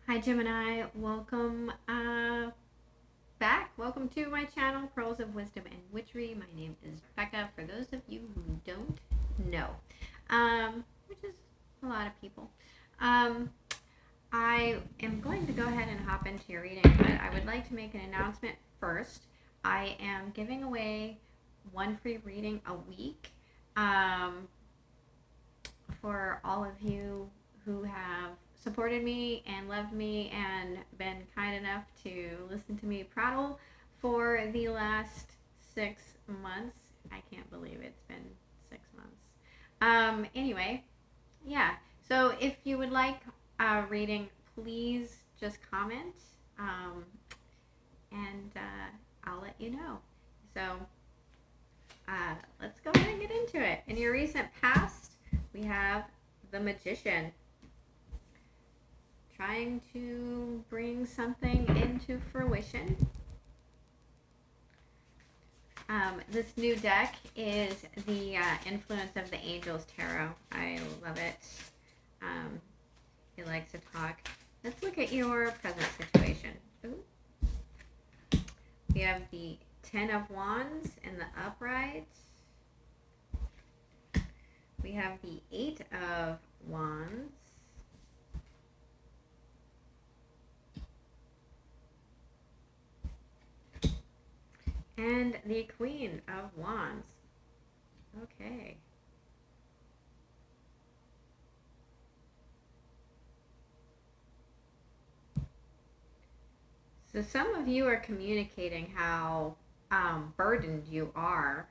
Hi Gemini, welcome back. Welcome to my channel, Pearls of Wisdom and Witchery. My name is Rebecca, for those of you who don't know, which is a lot of people. I am going to go ahead and hop into your reading, but I would like to make an announcement first. I am giving away one free reading a week for all of you who have supported me and loved me and been kind enough to listen to me prattle for the last 6 months. I can't believe it's been 6 months. Anyway, yeah. So if you would like a reading, please just comment, and I'll let you know. So let's go ahead and get into it. In your recent past, we have the Magician, trying to bring something into fruition. This new deck is the Influence of the Angels Tarot. I love it. It likes to talk. Let's look at your present situation. Ooh. We have the Ten of Wands in the upright. We have the Eight of Wands. And the Queen of Wands. Okay. So some of you are communicating how burdened you are.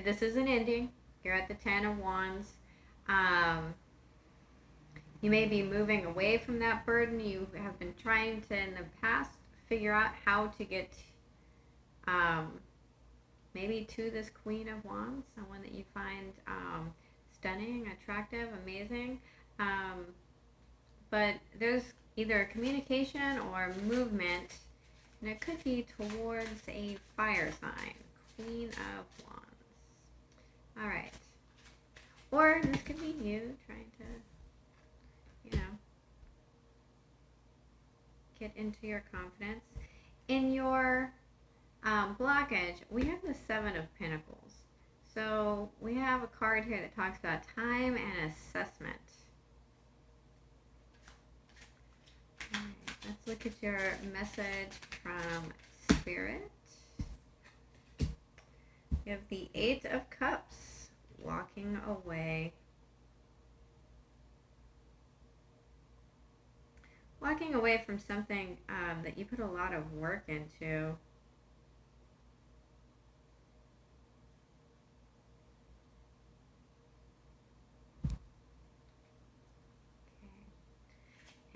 This is an ending. You're at the Ten of Wands. You may be moving away from that burden. You have been trying to, in the past, figure out how to get maybe to this Queen of Wands, someone that you find stunning, attractive, amazing. But there's either communication or movement, and it could be towards a fire sign, Queen of Wands. All right. Or this could be you trying to, get into your confidence. In your blockage, we have the Seven of Pentacles. So we have a card here that talks about time and assessment. All right, let's look at your message from Spirit. You have the Eight of Cups, walking away. Walking away from something that you put a lot of work into.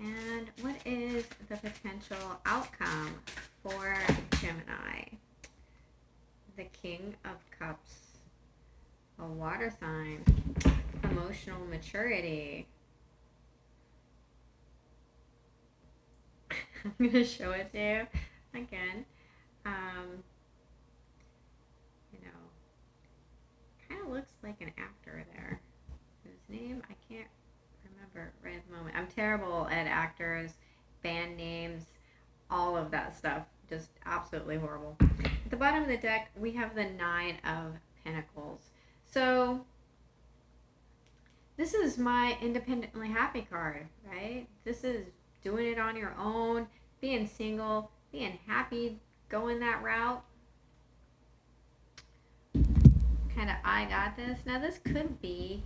Okay. And what is the potential outcome for Gemini? The King of Cups, a water sign, emotional maturity. I'm going to show it to you again. Kind of looks like an actor there. His name, I can't remember right at the moment. I'm terrible at actors, band names, all of that stuff. Just absolutely horrible. At the bottom of the deck, we have the Nine of Pentacles. So this is my independently happy card, right? This is doing it on your own, being single, being happy, going that route. Kind of, I got this. Now this could be,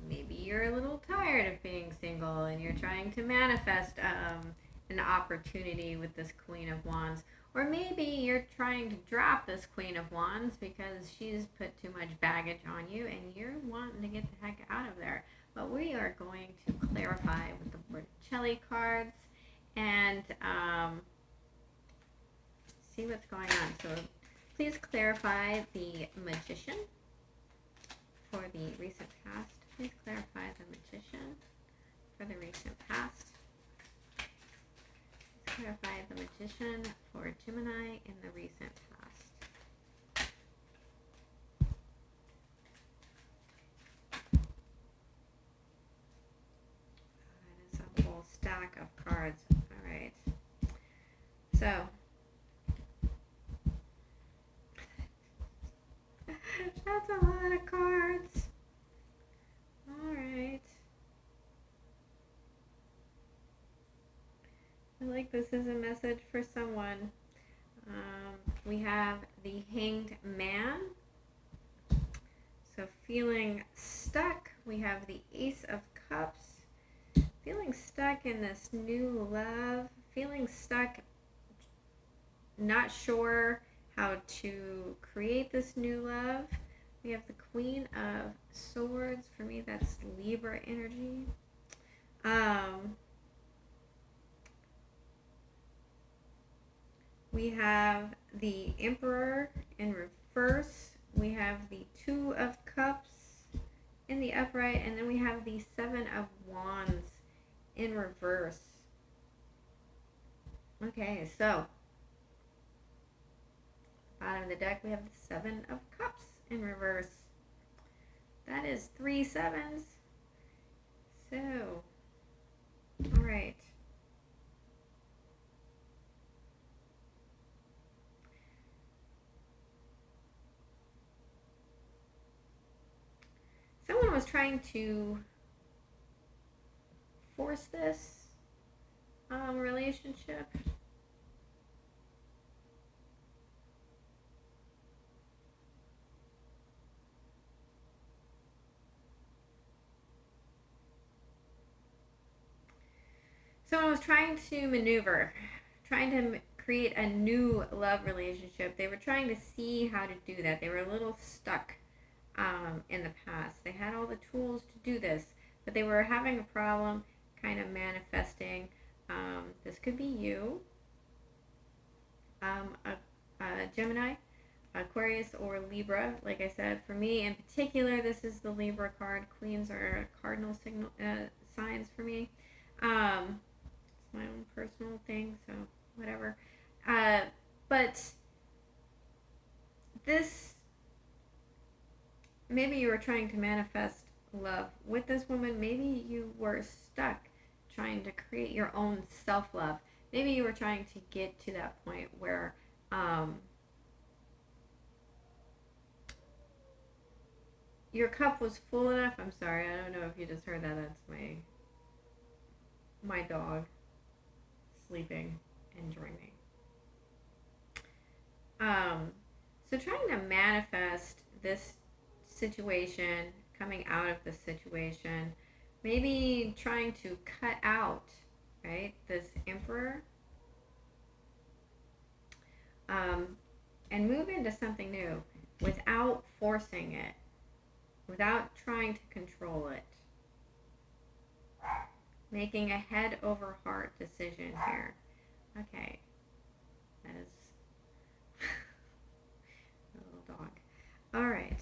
maybe you're a little tired of being single and you're trying to manifest an opportunity with this Queen of Wands. Or maybe you're trying to drop this Queen of Wands because she's put too much baggage on you and you're wanting to get the heck out of there. But we are going to clarify with the Botticelli cards and see what's going on. So please clarify the Magician for the recent past. Please clarify the Magician for the recent past. Please clarify the Magician for Gemini in the recent past. this is a message for someone. We have the Hanged Man. So feeling stuck. We have the Ace of Cups. Feeling stuck in this new love. Feeling stuck, not sure how to create this new love. We have the Queen of Swords. For me, that's Libra energy. We have the Emperor in reverse. We have the Two of Cups in the upright. And then we have the Seven of Wands in reverse. Okay, so bottom of the deck, we have the Seven of Cups in reverse. That is 3 sevens. So, all right. Someone was trying to force this relationship. Someone was trying to maneuver, trying to create a new love relationship. They were trying to see how to do that. They were a little stuck in the past. They had all the tools to do this, but they were having a problem kind of manifesting. This could be you, a Gemini, Aquarius, or Libra. Like I said, for me in particular, this is the Libra card. Queens are cardinal signal signs for me. It's my own personal thing, so whatever. But this, maybe you were trying to manifest love with this woman. Maybe you were stuck trying to create your own self-love. Maybe you were trying to get to that point where your cup was full enough. I'm sorry, I don't know if you just heard that. That's my dog sleeping and dreaming. So trying to manifest this situation, coming out of this situation, maybe trying to cut out, right, this Emperor, and move into something new without forcing it, without trying to control it. Making a head over heart decision here. Okay. That is a little dog. All right.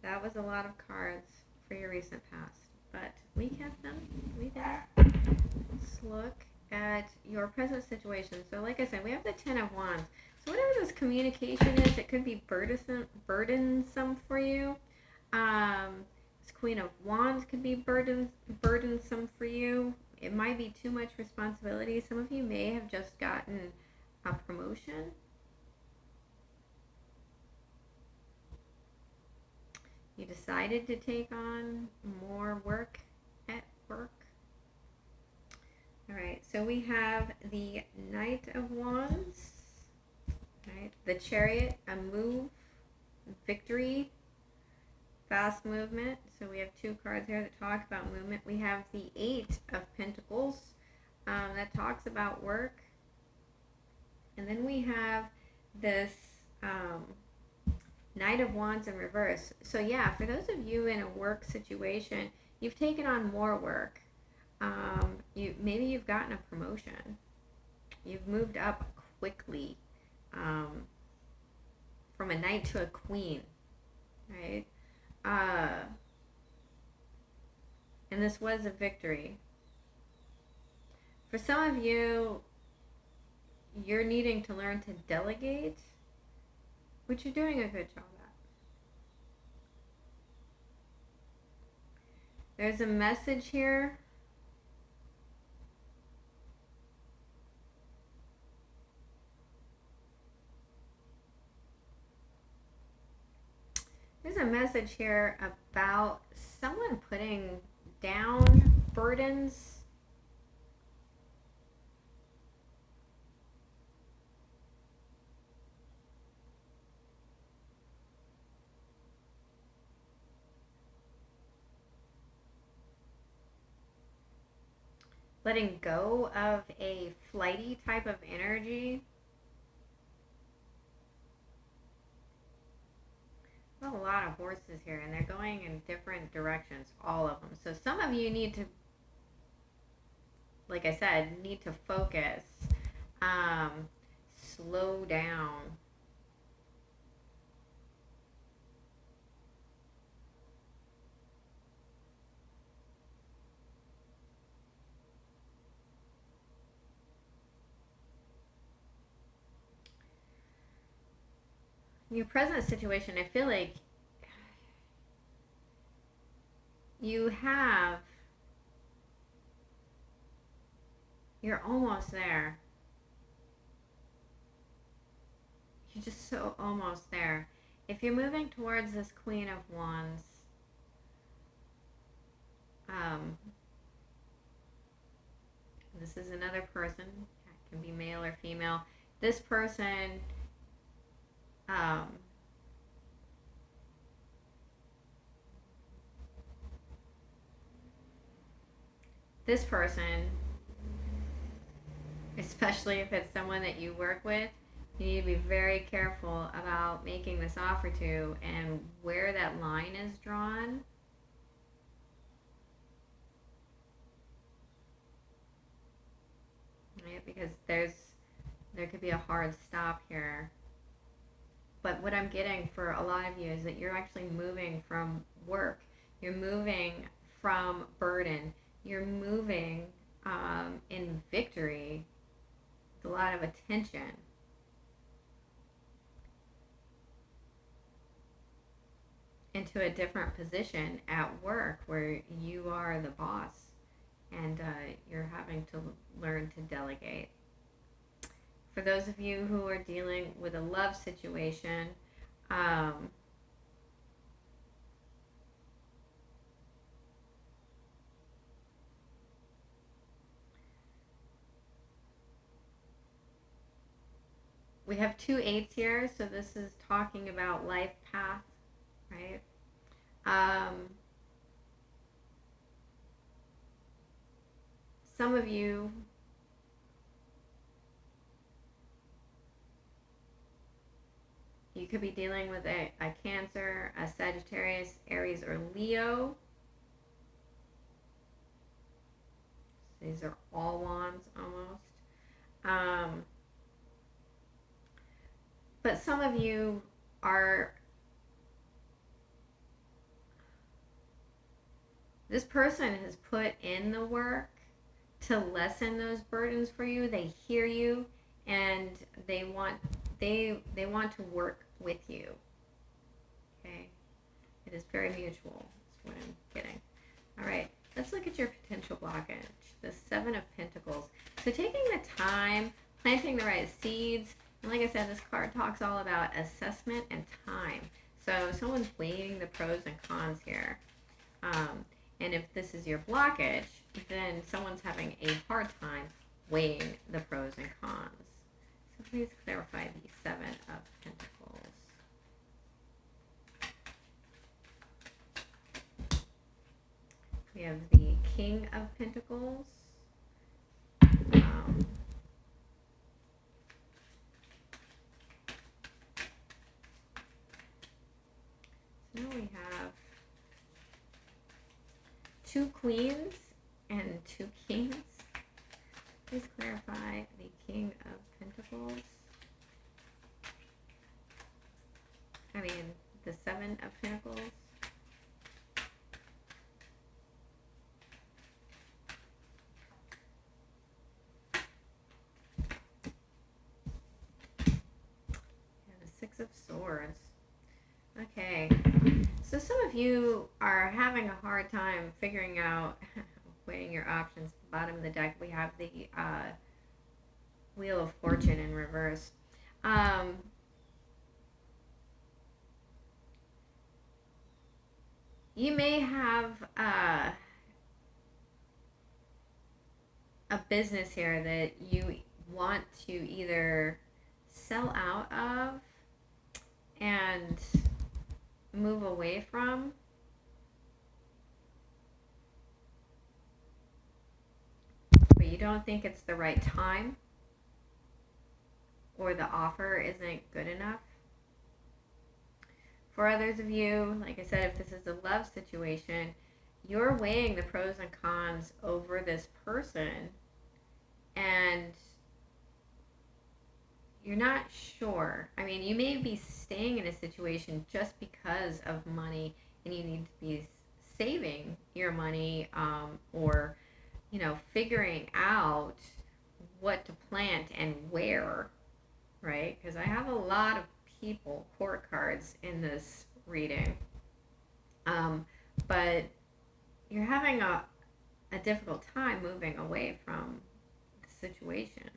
That was a lot of cards for your recent past, but we kept them. We did. Let's look at your present situation. So like I said, we have the Ten of Wands. So whatever this communication is, it could be burdensome for you. This Queen of Wands could be burdensome for you. It might be too much responsibility. Some of you may have just gotten a promotion. You decided to take on more work at work. All right, so we have the Knight of Wands, right? The Chariot, a move, victory, fast movement. So we have two cards here that talk about movement. We have the Eight of Pentacles that talks about work. And then we have this Knight of Wands in reverse. So yeah, for those of you in a work situation, you've taken on more work. Maybe you've gotten a promotion. You've moved up quickly from a knight to a queen, right? And this was a victory. For some of you, you're needing to learn to delegate, which you're doing a good job at. There's a message here. There's a message here about someone putting down burdens. Letting go of a flighty type of energy. There's a lot of horses here, and they're going in different directions, all of them. So some of you need to, like I said, need to focus, slow down. In your present situation, I feel like you're almost there. You're just so almost there. If you're moving towards this Queen of Wands, this is another person. It can be male or female. This person, this person, especially if it's someone that you work with, you need to be very careful about making this offer to and where that line is drawn. Right? Because there could be a hard stop here. But what I'm getting for a lot of you is that you're actually moving from work. You're moving from burden. You're moving in victory with a lot of attention. Into a different position at work where you are the boss and you're having to learn to delegate. For those of you who are dealing with a love situation, we have 2 8s here, so this is talking about life path, right? Some of you could be dealing with a Cancer, a Sagittarius, Aries, or Leo. These are all wands almost. But some of you are, this person has put in the work to lessen those burdens for you. They hear you and they want to work with you. Okay? It is very mutual. That's what I'm getting. All right. Let's look at your potential blockage. The 7 of Pentacles. So taking the time, planting the right seeds, and like I said, this card talks all about assessment and time. So someone's weighing the pros and cons here. And if this is your blockage, then someone's having a hard time weighing the pros and cons. So please clarify the 7 of Pentacles. We have the King of Pentacles. So now we have 2 queens and 2 kings. Please clarify the King of Pentacles. I mean, the 7 of Pentacles. And the 6 of Swords. Okay. So some of you are having a hard time figuring out, weighing your options. At the bottom of the deck, we have the Wheel of Fortune in reverse. You may have a business here that you want to either sell out of and move away from, but you don't think it's the right time, or the offer isn't good enough. For others of you, like I said, if this is a love situation, you're weighing the pros and cons over this person, and you're not sure. I mean, you may be staying in a situation just because of money, and you need to be saving your money, or, figuring out what to plant and where, right? Because I have a lot of people, court cards in this reading. But you're having a difficult time moving away from the situation.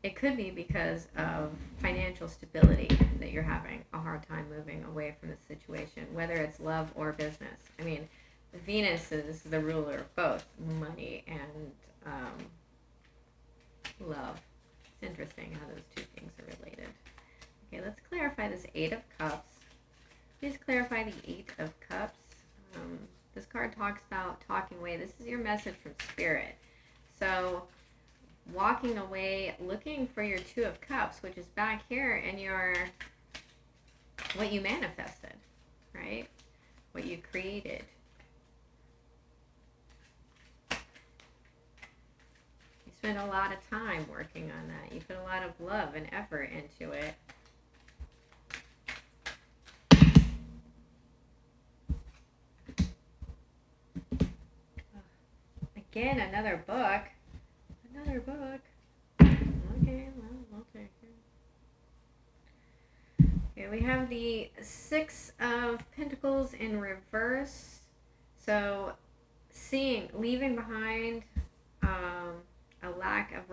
It could be because of financial stability that you're having a hard time moving away from the situation, whether it's love or business. I mean, Venus is the ruler of both money and love. It's interesting how those two things are related. Okay, let's clarify this Eight of Cups. Please clarify the Eight of Cups. This card talks about talking away. This is your message from Spirit. So, walking away, looking for your Two of Cups, which is back here in your, what you manifested, right? What you created. You spent a lot of time working on that. You put a lot of love and effort into it. Again, another book. Another book. Okay, well, I'll take it. Okay, we have the Six of Pentacles in reverse. So, leaving behind a lack of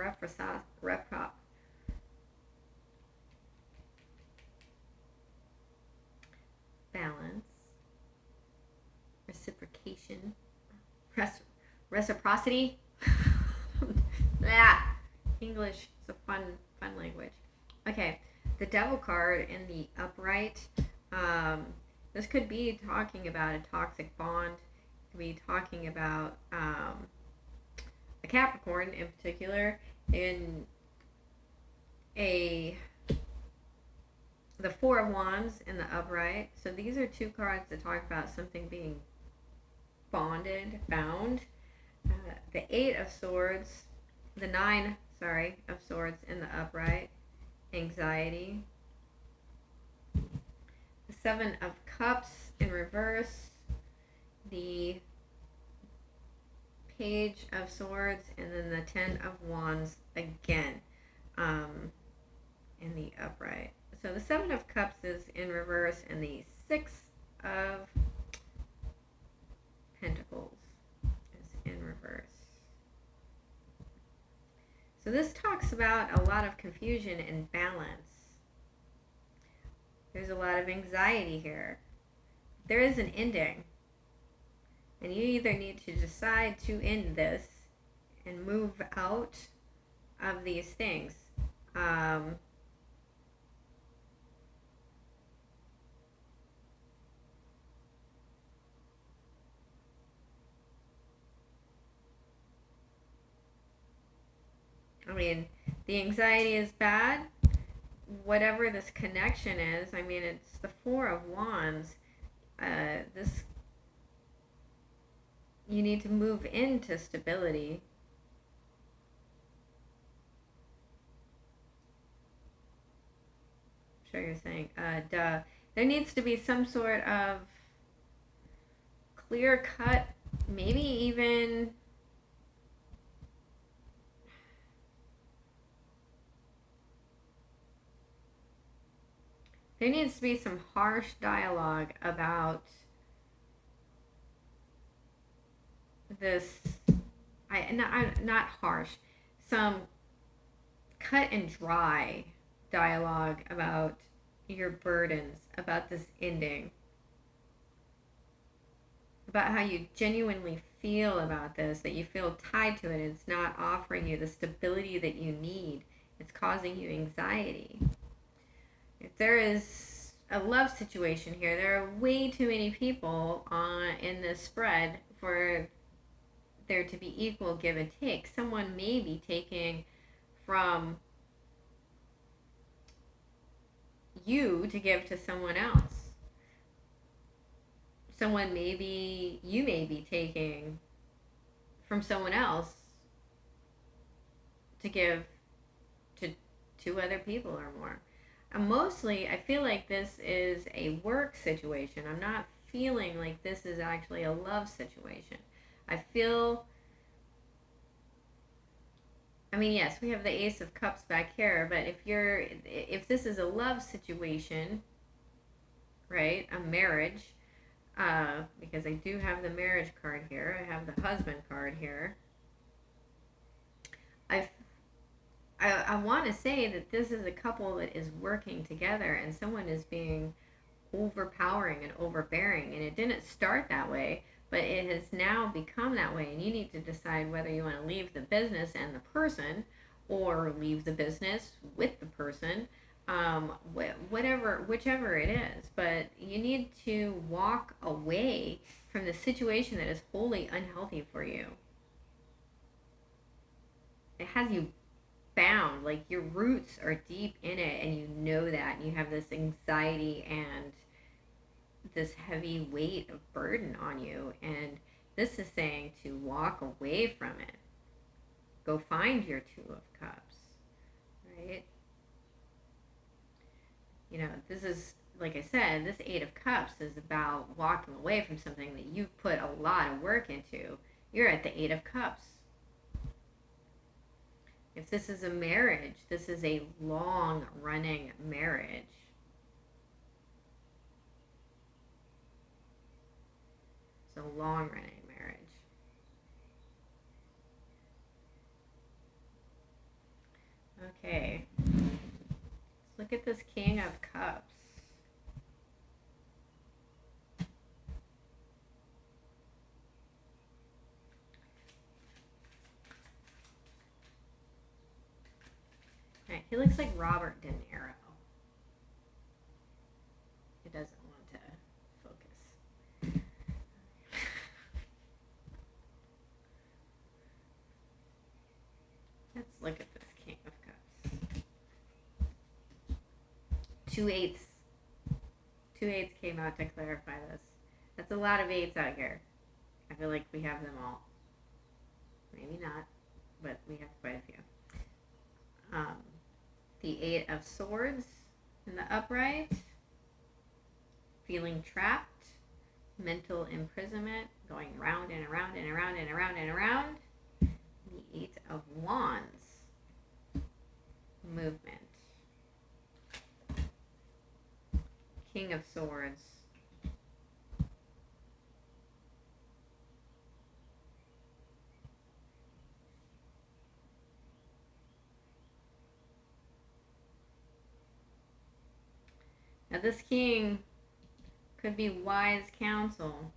balance, reciprocation, reciprocity. English is a fun language. Okay, the Devil card in the upright. This could be talking about a toxic bond. It could be talking about a Capricorn in particular, in the Four of Wands in the upright. So these are two cards that talk about something being bound. The Eight of Swords, the Nine of Swords in the upright, anxiety. The Seven of Cups in reverse, the Page of Swords, and then the Ten of Wands again in the upright. So the Seven of Cups is in reverse, and the Six of Pentacles is in reverse. So this talks about a lot of confusion and balance. There's a lot of anxiety here. There is an ending. And you either need to decide to end this and move out of these things. I mean, the anxiety is bad. Whatever this connection is, I mean, it's the Four of Wands. You need to move into stability. I'm sure you're saying, there needs to be some sort of clear cut, maybe even there needs to be some harsh dialogue about this. Not harsh. Some cut and dry dialogue about, your burdens, about this ending, about how you genuinely feel about this, that you feel tied to it. It's not offering you the stability that you need. It's causing you anxiety. If there is a love situation here, there are way too many people in this spread for there to be equal give and take. Someone may be taking from you to give to someone else. You may be taking from someone else to give to two other people or more. And mostly, I feel like this is a work situation. I'm not feeling like this is actually a love situation. I mean, yes, we have the Ace of Cups back here, but if this is a love situation, right, a marriage, because I do have the marriage card here, I have the husband card here. I want to say that this is a couple that is working together, and someone is being overpowering and overbearing, and it didn't start that way, but it has now become that way, and you need to decide whether you want to leave the business and the person, or leave the business with the person, whichever it is. But you need to walk away from the situation that is wholly unhealthy for you. It has you bound, like your roots are deep in it, and you know that, and you have this anxiety and this heavy weight of burden on you, and this is saying to walk away from it. Go find your Two of Cups, right? You know, this is, like I said, this Eight of Cups is about walking away from something that you've put a lot of work into. You're at the Eight of Cups. If this is a marriage, this is a long-running marriage. It's a long-running marriage. Okay. Let's look at this King of Cups. Right, he looks like Robert De Niro. He doesn't want to focus. Let's look at this King of Cups. 2 eights. 2 eights came out to clarify this. That's a lot of eights out here. I feel like we have them all. Maybe not, but we have quite a few. The Eight of Swords in the upright. Feeling trapped. Mental imprisonment. Going round and around and around and around and around. The Eight of Wands. Movement. King of Swords. Now this king could be wise counsel.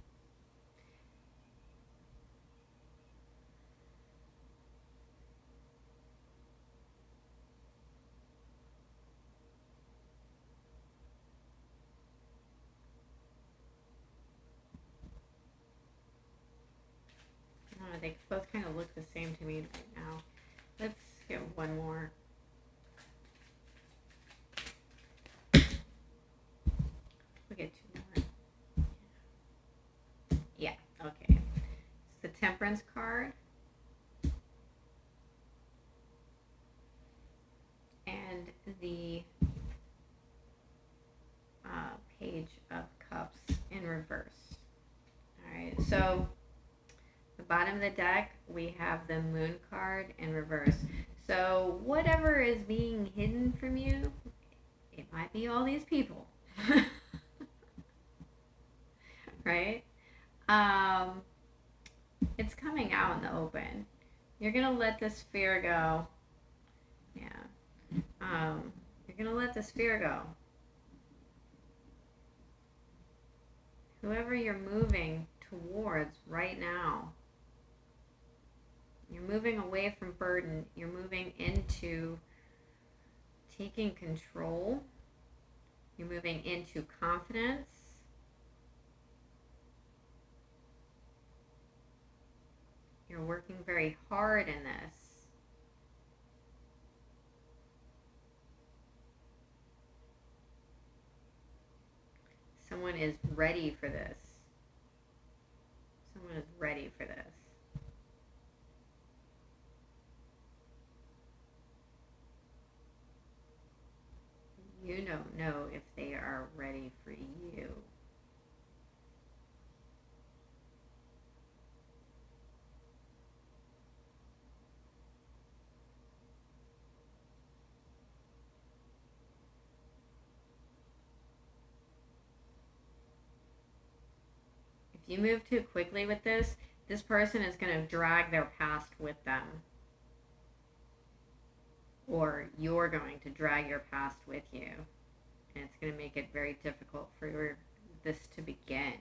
They both kind of look the same to me right now. Let's get one more. We'll get two more. Yeah, okay. It's the Temperance card. And the Page of Cups in reverse. Alright, so the bottom of the deck, we have the Moon card in reverse. So whatever is being hidden from you, it might be all these people. Right? It's coming out in the open. You're going to let this fear go. Yeah. You're going to let this fear go. whoever you're moving towards right now. You're moving away from burden. You're moving into taking control. You're moving into confidence. You're working very hard in this. Someone is ready for this. Someone is ready for this. You don't know if they are ready for you. If you move too quickly with this person is going to drag their past with them. Or you're going to drag your past with you. And it's going to make it very difficult for this to begin.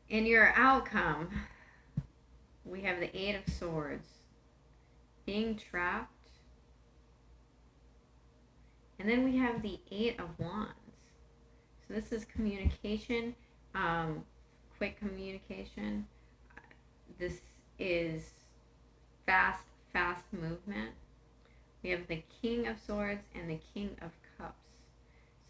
In your outcome, we have the Eight of Swords. Being trapped. And then we have the Eight of Wands. So this is communication, quick communication. This is fast movement. We have the King of Swords and the King of Cups.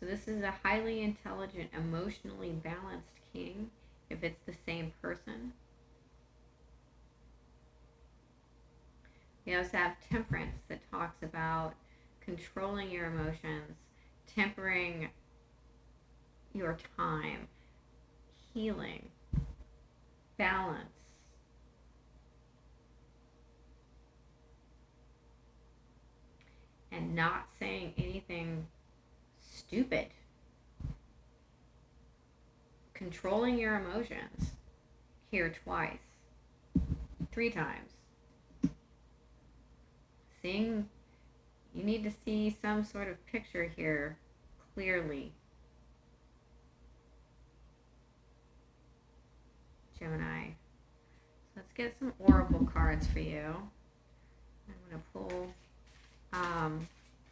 So this is a highly intelligent, emotionally balanced king, if it's the same person. We also have Temperance, that talks about controlling your emotions, tempering your time, healing, balance. And not saying anything stupid. Controlling your emotions. Here twice. 3 times. Seeing, you need to see some sort of picture here clearly. Gemini. So let's get some oracle cards for you. I'm going to pull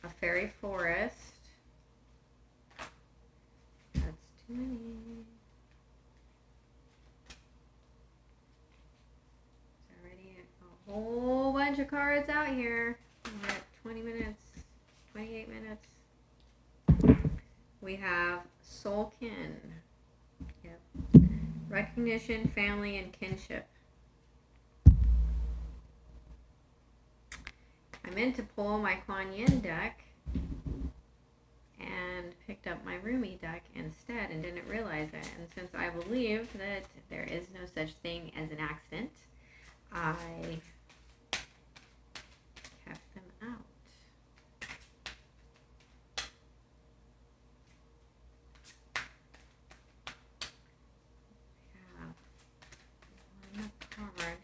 a fairy forest. That's too many. There's already a whole bunch of cards out here. We're at 20 minutes, 28 minutes. We have Soulkin. Yep. Recognition, family, and kinship. I meant to pull my Kuan Yin deck and picked up my Rumi deck instead and didn't realize it. And since I believe that there is no such thing as an accident, I kept them out. We have one card,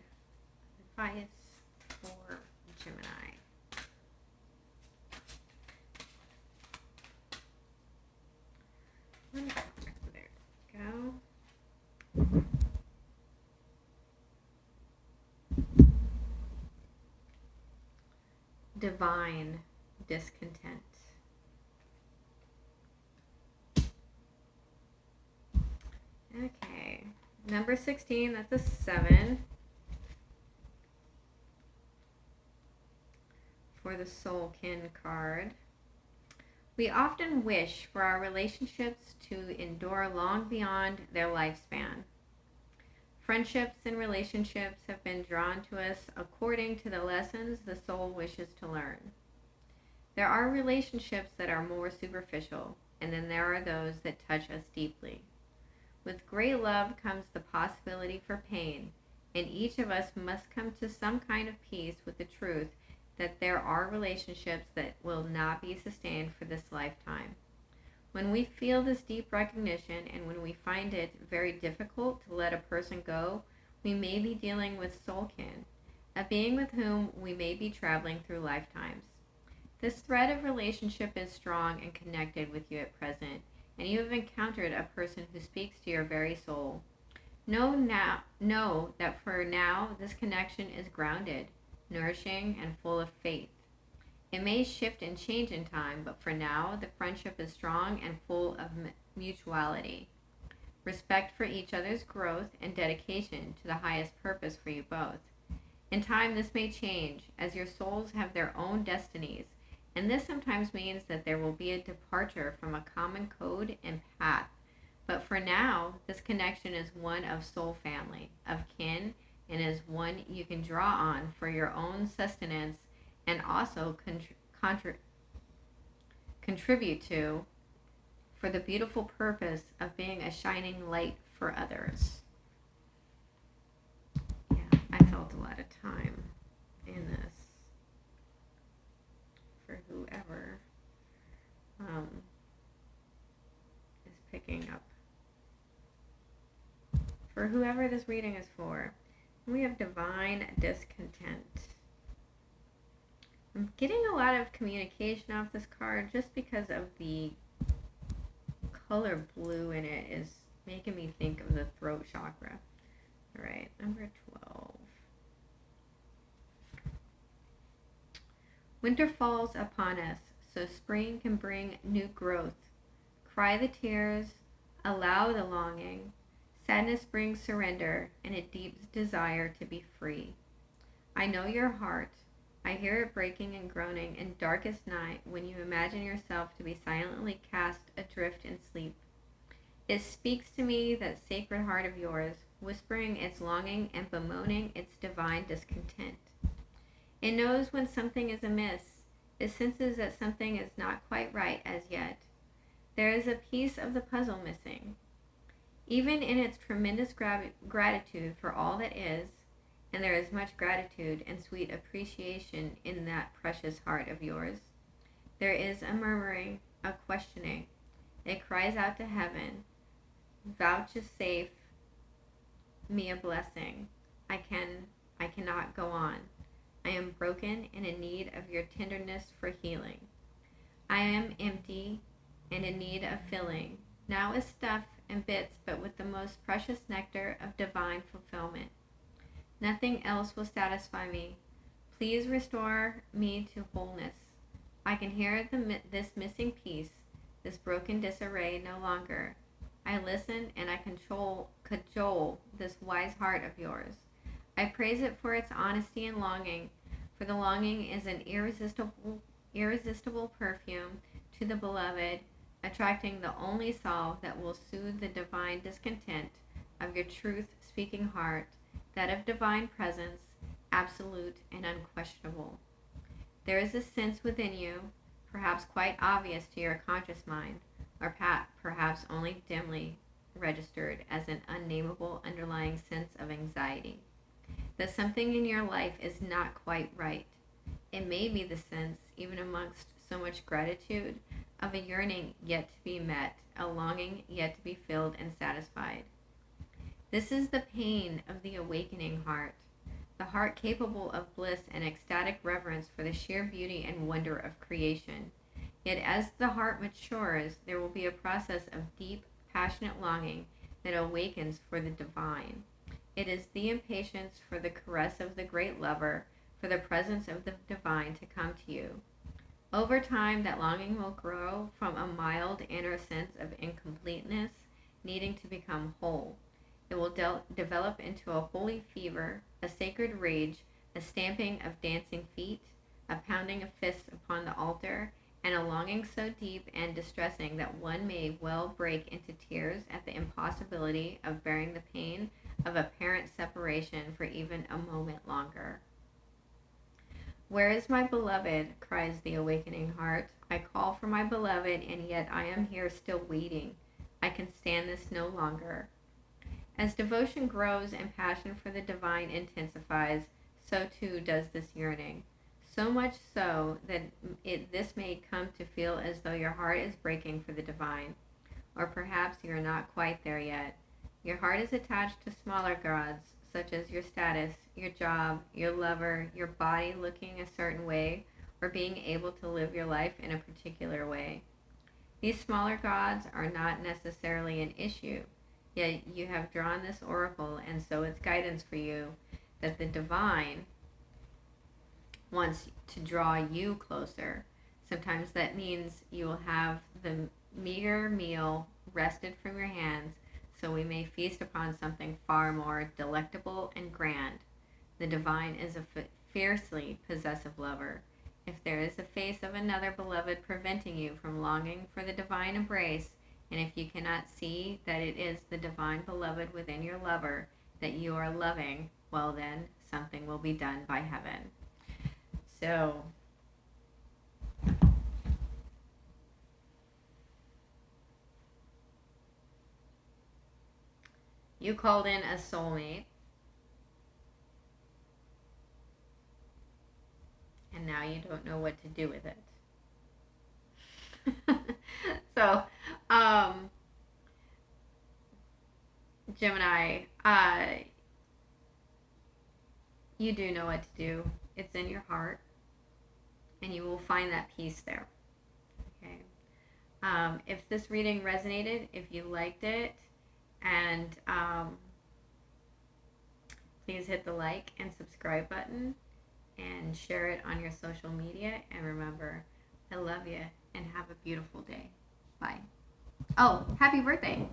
advice for Gemini. There we go. Divine discontent. Okay. Number 16, that's a 7. For the Soulkin card. We often wish for our relationships to endure long beyond their lifespan. Friendships and relationships have been drawn to us according to the lessons the soul wishes to learn. There are relationships that are more superficial, and then there are those that touch us deeply. With great love comes the possibility for pain, and each of us must come to some kind of peace with the truth that there are relationships that will not be sustained for this lifetime. When we feel this deep recognition and when we find it very difficult to let a person go, we may be dealing with Soulkin, a being with whom we may be traveling through lifetimes. This thread of relationship is strong and connected with you at present, and you have encountered a person who speaks to your very soul. Know that for now this connection is grounded, nourishing, and full of faith. It may shift and change in time, but for now the friendship is strong and full of mutuality, respect for each other's growth, and dedication to the highest purpose for you both. In time, this may change, as your souls have their own destinies, and this sometimes means that there will be a departure from a common code and path. But for now, this connection is one of soul family, of kin, and is one you can draw on for your own sustenance and also contribute to for the beautiful purpose of being a shining light for others. Yeah, I felt a lot of time in this for whoever is picking up. For whoever this reading is for. We have divine discontent. I'm getting a lot of communication off this card just because of the color blue in it is making me think of the throat chakra. All right, number 12. Winter falls upon us, so spring can bring new growth. Cry the tears, allow the longing. Sadness brings surrender and a deep desire to be free. I know your heart. I hear it breaking and groaning in darkest night when you imagine yourself to be silently cast adrift in sleep. It speaks to me, that sacred heart of yours, whispering its longing and bemoaning its divine discontent. It knows when something is amiss. It senses that something is not quite right as yet. There is a piece of the puzzle missing. Even in its tremendous gratitude for all that is, and there is much gratitude and sweet appreciation in that precious heart of yours, there is a murmuring, a questioning. It cries out to heaven, vouchsafe me a blessing. I cannot go on. I am broken and in need of your tenderness for healing. I am empty and in need of filling, not with stuff and bits, but with the most precious nectar of divine fulfillment. Nothing else will satisfy me. Please restore me to wholeness. I can hear this missing piece, this broken disarray no longer. I listen and I cajole this wise heart of yours. I praise it for its honesty and longing, for the longing is an irresistible perfume to the beloved, attracting the only salve that will soothe the divine discontent of your truth-speaking heart, that of divine presence, absolute and unquestionable. There is a sense within you, perhaps quite obvious to your conscious mind, or perhaps only dimly registered as an unnameable underlying sense of anxiety, that something in your life is not quite right. It may be the sense, even amongst so much gratitude, of a yearning yet to be met, a longing yet to be filled and satisfied. This is the pain of the awakening heart, the heart capable of bliss and ecstatic reverence for the sheer beauty and wonder of creation. Yet as the heart matures, there will be a process of deep, passionate longing that awakens for the divine. It is the impatience for the caress of the great lover, for the presence of the divine to come to you. Over time, that longing will grow from a mild inner sense of incompleteness, needing to become whole. It will develop into a holy fever, a sacred rage, a stamping of dancing feet, a pounding of fists upon the altar, and a longing so deep and distressing that one may well break into tears at the impossibility of bearing the pain of apparent separation for even a moment longer. Where is my beloved? Cries the awakening heart. I call for my beloved, and yet I am here still waiting. I can stand this no longer. As devotion grows and passion for the divine intensifies, so too does this yearning. So much so that this may come to feel as though your heart is breaking for the divine. Or perhaps you are not quite there yet. Your heart is attached to smaller gods, such as your status, your job, your lover, your body looking a certain way, or being able to live your life in a particular way. These smaller gods are not necessarily an issue, yet you have drawn this oracle, and so it's guidance for you that the divine wants to draw you closer. Sometimes that means you will have the meager meal wrested from your hands, so we may feast upon something far more delectable and grand. The divine is a fiercely possessive lover. If there is a face of another beloved preventing you from longing for the divine embrace, and if you cannot see that it is the divine beloved within your lover that you are loving, well then, something will be done by heaven. So, you called in a soulmate, and now you don't know what to do with it. So, Gemini, you do know what to do. It's in your heart, and you will find that peace there. Okay. If this reading resonated, if you liked it, and please hit the like and subscribe button and share it on your social media. And remember, I love you and have a beautiful day. Bye. Oh, happy birthday.